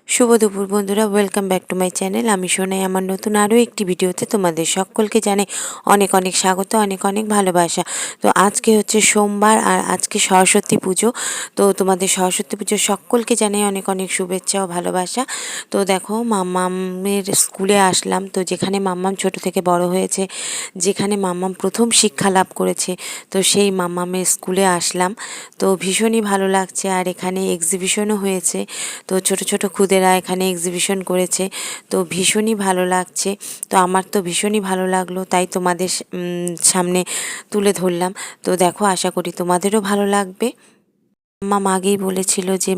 শুভ দুপুর বন্ধুরা, welcome back to my channel. আমি সোনাই। আমার নতুন আরও একটি ভিডিওতে তোমাদের সকলকে জানাই অনেক অনেক স্বাগত, অনেক অনেক ভালোবাসা। তো আজকে হচ্ছে সোমবার আর আজকে সরস্বতী পুজো। তো তোমাদের সরস্বতী পুজো সকলকে জানাই অনেক অনেক শুভেচ্ছা ও ভালোবাসা। তো দেখো, মাম্মামের স্কুলে আসলাম। তো যেখানে মাম্মাম ছোট থেকে বড় হয়েছে, যেখানে মাম্মাম প্রথম শিক্ষা লাভ করেছে, তো সেই মাম্মামের স্কুলে আসলাম। তো ভীষণই ভালো লাগছে। আর এখানে এক্সিবিশনও হয়েছে। তো ছোট ছোট খুদেরা এখানে এক্সিবিশন করেছে। তো ভীষণই ভালো লাগছে। তো আমার তো ভীষণই ভালো লাগলো, তাই তোমাদের সামনে তুলে ধরলাম। তো দেখো, আশা করি তোমাদেরও ভালো লাগবে। মাম্মাম আগেই বলেছিল যে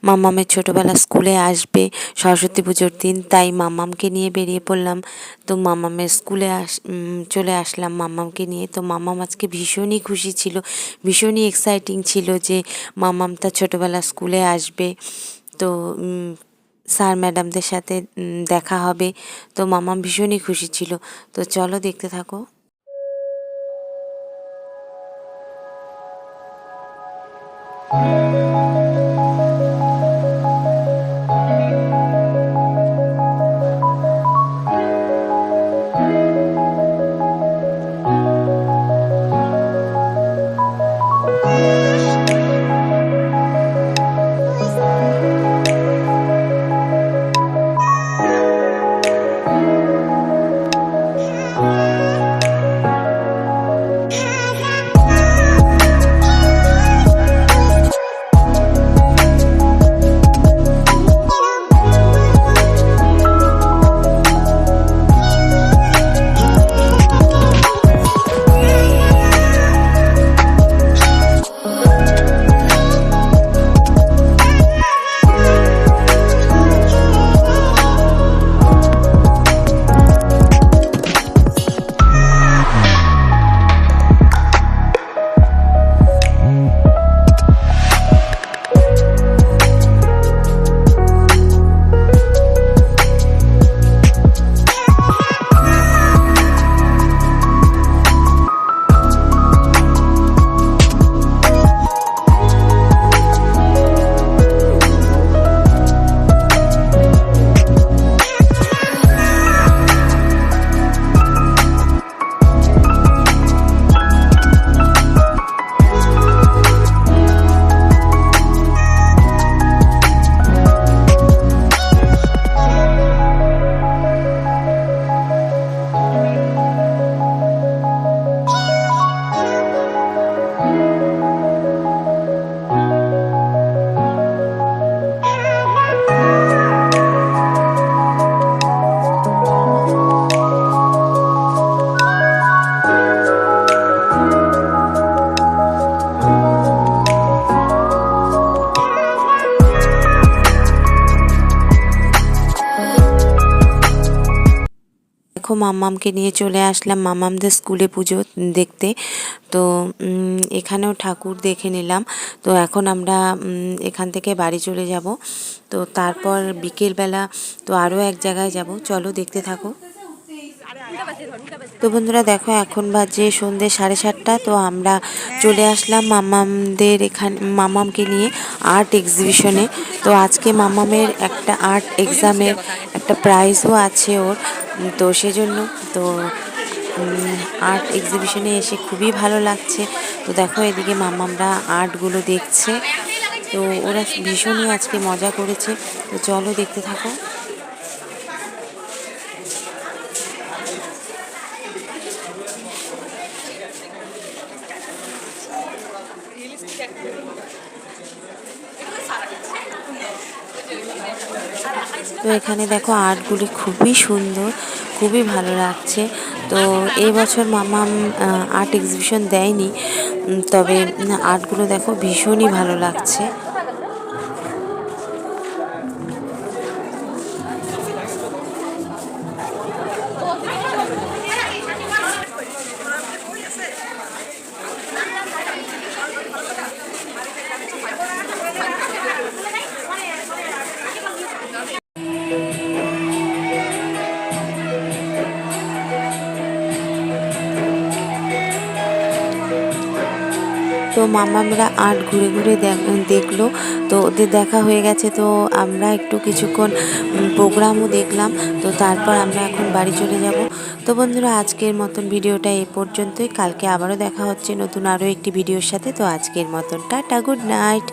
মাম্মামের ছোটোবেলা স্কুলে আসবে সরস্বতী পুজোর দিন, তাই মাম্মামকে নিয়ে বেরিয়ে পড়লাম। তো মাম্মামের স্কুলে চলে আসলাম মাম্মামকে নিয়ে। তো মাম্মাম আজকে ভীষণই খুশি ছিল, ভীষণই এক্সাইটিং ছিল যে মাম্মাম তার ছোটোবেলা স্কুলে আসবে। তো স্যার ম্যাডামদের সাথে দেখা হবে। তো মাম্মাম ভীষণই খুশি ছিল। তো চলো দেখতে থাকো। দেখো, মাম্মামকে নিয়ে চলে আসলাম মাম্মামদের স্কুলে পুজো দেখতে। তো এখানেও ঠাকুর দেখে নিলাম। তো এখন আমরা এখান থেকে বাড়ি চলে যাব। তো তারপর বিকেলবেলা তো আরও এক জায়গায় যাব, চলো দেখতে থাকো। তো বন্ধুরা দেখো, এখন বাজে সন্ধ্যে 7:30। তো আমরা চলে আসলাম মাম্মামকে নিয়ে আর্ট এক্সিবিশনে। তো আজকে মাম্মামের একটা আর্ট এক্সামের একটা প্রাইজও আছে ওর। তো সেজন্য তো আর্ট এক্সিবিশনে এসে খুবই ভালো লাগছে। তো দেখো, এদিকে মাম্মামরা আর্টগুলো দেখছে। তো ওরা ভীষণই আজকে মজা করেছে। তো চলো দেখতে থাকো। তো এখানে দেখো, আর্টগুলি খুবই সুন্দর, খুবই ভালো লাগছে। তো এই বছর মাম্মাম আর্ট এক্সিবিশন দেয়নি, তবে আর্টগুলো দেখো ভীষণই ভালো লাগছে। তো মামামরা আর্ট ঘুরে ঘুরে দেখলো। তো ওদের দেখা হয়ে গেছে, তো আমরা একটু কিছুক্ষণ প্রোগ্রামও দেখলাম। তো তারপর আমরা এখন বাড়ি চলে যাব। তো বন্ধুরা, আজকের মতন ভিডিওটা এই পর্যন্তই। কালকে আবারও দেখা হচ্ছে নতুন আরও একটি ভিডিওর সাথে। তো আজকের মতন টাটা, গুড নাইট।